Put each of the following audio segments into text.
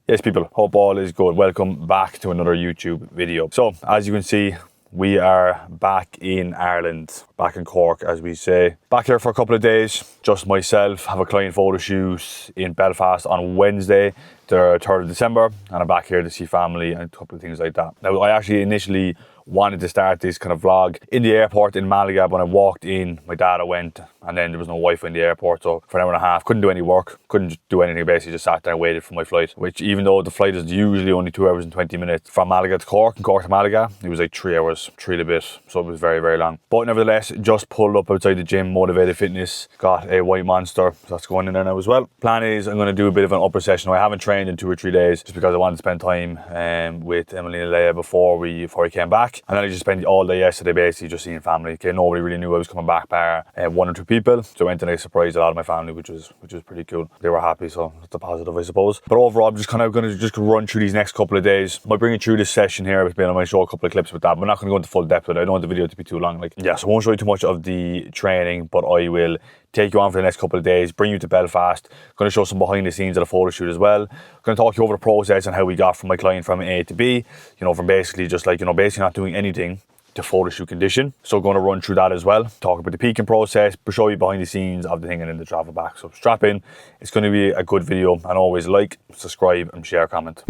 Yes people, hope all is good. Welcome back to another YouTube video. So as you can see, we are back in Ireland, back in Cork as we say. Back here for a couple of days, just myself, have a client photo shoot in Belfast on Wednesday, the 3rd of December, and I'm back here to see family and a couple of things like that. Now I actually initially wanted to start this kind of vlog in the airport in Malaga. When I walked in, my dad went, and then there was no Wi-Fi in the airport, so for an hour and a half, couldn't do any work, couldn't do anything, basically just sat there and waited for my flight, which even though the flight is usually only 2 hours and 20 minutes from Malaga to Cork, and Cork to Malaga, it was like 3 hours, 3 and a bit, so it was very, very long. But nevertheless, just pulled up outside the gym, Motivated Fitness, got a white monster, so that's going in there now as well. Plan is I'm going to do a bit of an upper session. I haven't trained in 2 or 3 days, just because I wanted to spend time with Emily and Leia before we came back, and then I just spent all day yesterday basically just seeing family. Okay, nobody really knew I was coming back, bar 1 or 2 people, so I went and I surprised a lot of my family, which was pretty cool. They were happy, so that's a positive, I suppose. But overall, I'm just kind of going to just run through these next couple of days. I might bring you through this session here. I might show a couple of clips with that, but I'm not going to go into full depth with it. I don't want the video to be too long. So I won't show you too much of the training, but I will take you on for the next couple of days, bring you to Belfast. Going to show some behind the scenes of the photo shoot as well. Going to talk you over the process and how we got from my client from A to B, from basically just basically not doing anything to photo shoot condition. So going to run through that as well, talk about the peaking process, but show you behind the scenes of the thing and then the travel back. So strap in, it's going to be a good video, and always like, subscribe and share, comment.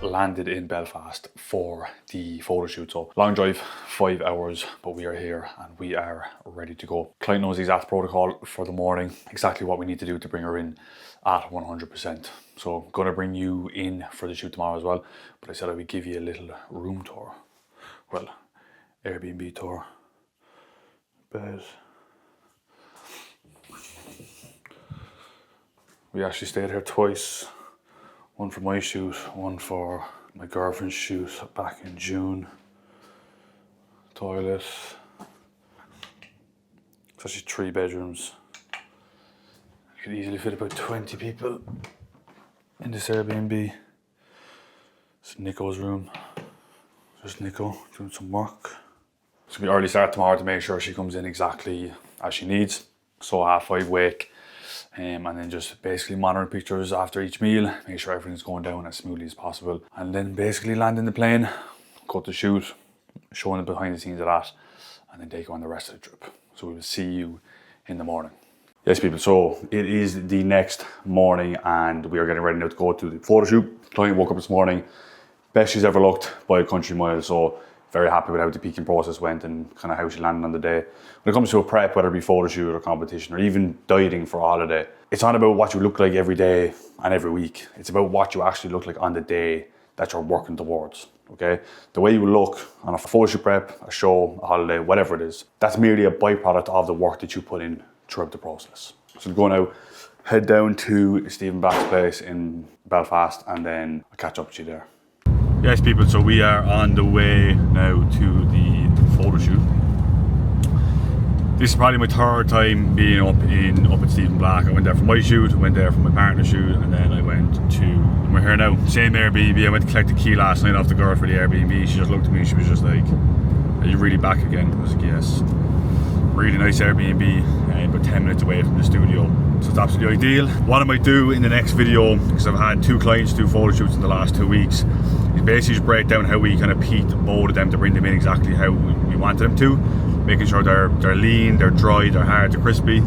Landed in Belfast for the photo shoot. So long drive, 5 hours, but we are here and we are ready to go. Client knows the exact protocol for the morning, exactly what we need to do to bring her in at 100%. So gonna bring you in for the shoot tomorrow as well, but I said I would give you a little room tour, well, Airbnb tour. Bed. We actually stayed here twice. One for my shoot, one for my girlfriend's shoot back in June. Toilet. It's actually 3 bedrooms. You could easily fit about 20 people in this Airbnb. It's Nico's room. There's Nico doing some work. It's gonna be early start tomorrow to make sure she comes in exactly as she needs. So 5:30 wake. And then just basically monitoring pictures after each meal, make sure everything's going down as smoothly as possible, and then basically land in the plane, go to shoot, showing the behind the scenes of that, and then take on the rest of the trip. So we will see you in the morning. Yes people, so it is the next morning and we are getting ready now to go to the photo shoot. Client woke up this morning, best she's ever looked by a country mile, so very happy with how the peaking process went and kind of how she landed on the day. When it comes to a prep, whether it be photo shoot or competition or even dieting for a holiday, it's not about what you look like every day and every week. It's about what you actually look like on the day that you're working towards, okay? The way you look on a photo shoot prep, a show, a holiday, whatever it is, that's merely a byproduct of the work that you put in throughout the process. So go now, head down to Stephen Black's place in Belfast, and then I'll catch up with you there. Yes people, so we are on the way now to the photo shoot. This is probably my 3rd time being up at Stephen Black. I went there for my shoot, I went there for my partner's shoot, and then I went to, we're here now, same Airbnb. I went to collect the key last night off the girl for the Airbnb. She just looked at me, she was just like, "Are you really back again?" I was like, "Yes." Really nice Airbnb, about 10 minutes away from the studio. So it's absolutely ideal. What I might do in the next video, because I've had 2 clients do photo shoots in the last 2 weeks, is basically just break down how we kind of peaked both of them to bring them in exactly how we we wanted them to, making sure they're lean, they're dry, they're hard, they're crispy,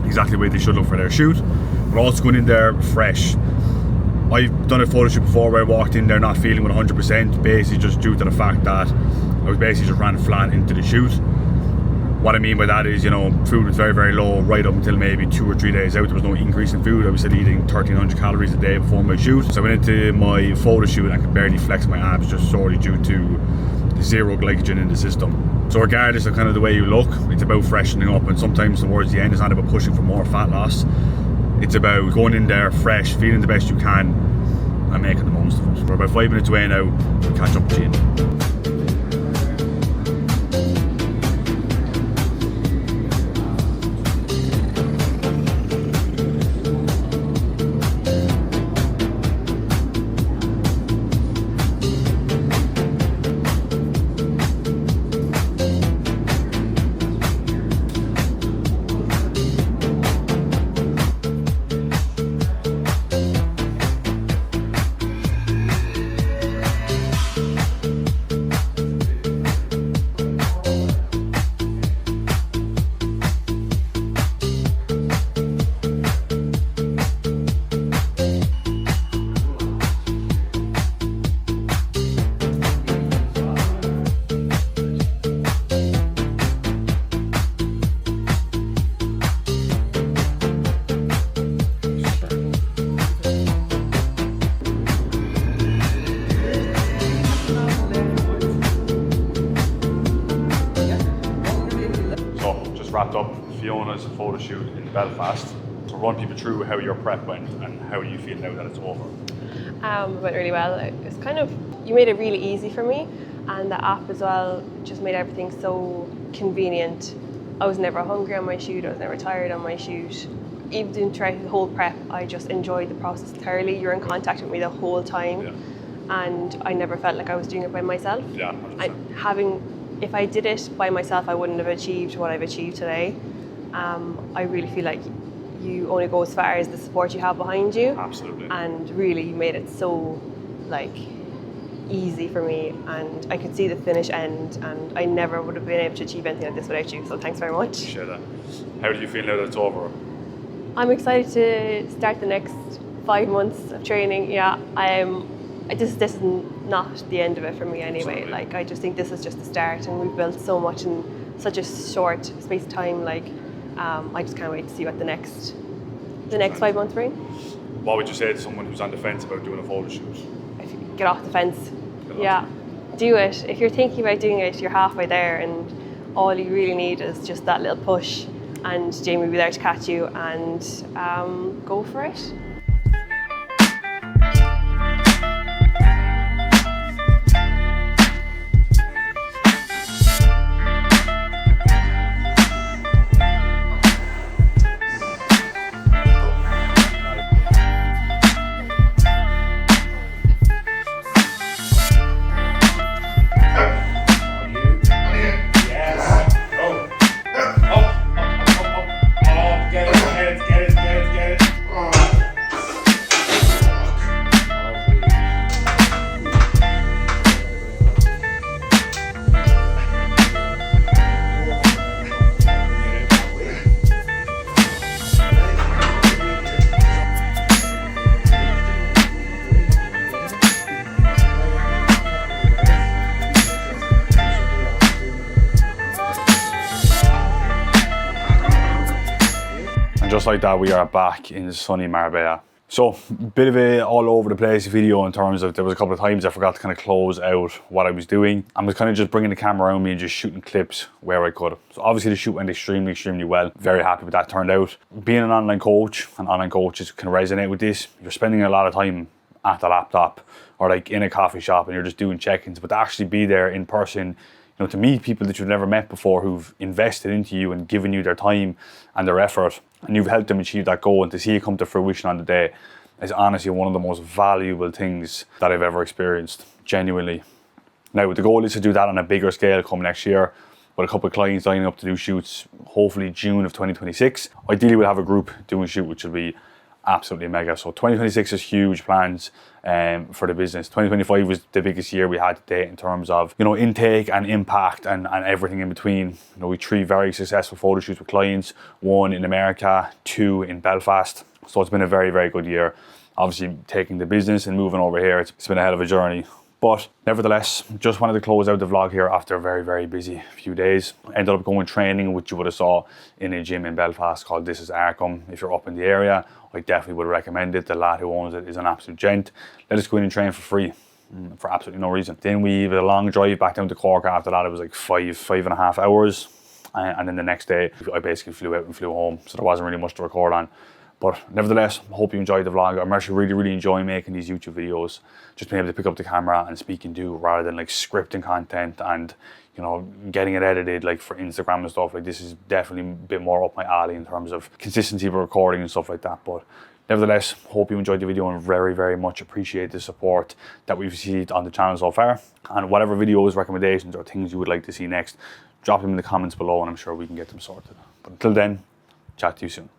exactly the way they should look for their shoot, but also going in there fresh. I've done a photo shoot before where I walked in there not feeling 100%, basically just due to the fact that I was basically just ran flat into the shoot. What I mean by that is, you know, food was very, very low right up until maybe 2 or 3 days out. There was no increase in food. I was still eating 1,300 calories a day before my shoot. So I went into my photo shoot and I could barely flex my abs just solely due to zero glycogen in the system. So regardless of kind of the way you look, it's about freshening up, and sometimes towards the end it's not about pushing for more fat loss. It's about going in there fresh, feeling the best you can and making the most of it. We're about 5 minutes away now. We'll catch up with you. Wrapped up Fiona's photo shoot in Belfast. So run people through how your prep went and how do you feel now that it's over? It went really well. It was kind of, you made it really easy for me, and the app as well just made everything so convenient. I was never hungry on my shoot, I was never tired on my shoot. Even throughout the whole prep, I just enjoyed the process thoroughly. You're in contact with me the whole time, and I never felt like I was doing it by myself. Yeah, 100%. If I did it by myself, I wouldn't have achieved what I've achieved today. I really feel like you only go as far as the support you have behind you. Absolutely. And really, you made it so easy for me, and I could see the finish end, and I never would have been able to achieve anything like this without you. So thanks very much. Appreciate that. How do you feel now that it's over? I'm excited to start the next 5 months of training. Yeah, this is not the end of it for me anyway. Absolutely. I just think this is just the start, and we've built so much in such a short space of time. I just can't wait to see what the next 5 months bring. What would you say to someone who's on the fence about doing a photo shoot? Get off the fence. Yeah, do it. If you're thinking about doing it, you're halfway there, and all you really need is just that little push, and Jamie will be there to catch you, and go for it. Just like that, we are back in sunny Marbella. So, bit of a all over the place video in terms of, there was a couple of times I forgot to kind of close out what I was doing. I was kind of just bringing the camera around me and just shooting clips where I could. So obviously the shoot went extremely well. Very happy with that turned out. Being an online coach, and online coaches can resonate with this, you're spending a lot of time at the laptop or in a coffee shop and you're just doing check-ins, but to actually be there in person, to meet people that you've never met before who've invested into you and given you their time and their effort, and you've helped them achieve that goal, and to see it come to fruition on the day is honestly one of the most valuable things that I've ever experienced, genuinely. Now, the goal is to do that on a bigger scale come next year, with a couple of clients lining up to do shoots, hopefully June of 2026. Ideally, we'll have a group doing a shoot, which will be absolutely mega. So 2026 is huge plans for the business. 2025 was the biggest year we had to date in terms of, you know, intake and impact and everything in between. You know, we 3 very successful photo shoots with clients, 1 in America, 2 in Belfast. So it's been a very, very good year. Obviously taking the business and moving over here, it's been a hell of a journey. But nevertheless, just wanted to close out the vlog here after a very, very busy few days. Ended up going training, which you would have saw in a gym in Belfast called This Is Arkham. If you're up in the area, I definitely would recommend it. The lad who owns it is an absolute gent. Let us go in and train for free, for absolutely no reason. Then we had a long drive back down to Cork. After that, it was like 5.5 hours. And then the next day, I basically flew out and flew home. So there wasn't really much to record on. But nevertheless, I hope you enjoyed the vlog. I'm actually really, really enjoying making these YouTube videos. Just being able to pick up the camera and speak and do, rather than like scripting content and, you know, getting it edited like for Instagram and stuff. Like, this is definitely a bit more up my alley in terms of consistency of recording and stuff like that. But nevertheless, hope you enjoyed the video and very, very much appreciate the support that we've received on the channel so far. And whatever videos, recommendations or things you would like to see next, drop them in the comments below and I'm sure we can get them sorted. But until then, chat to you soon.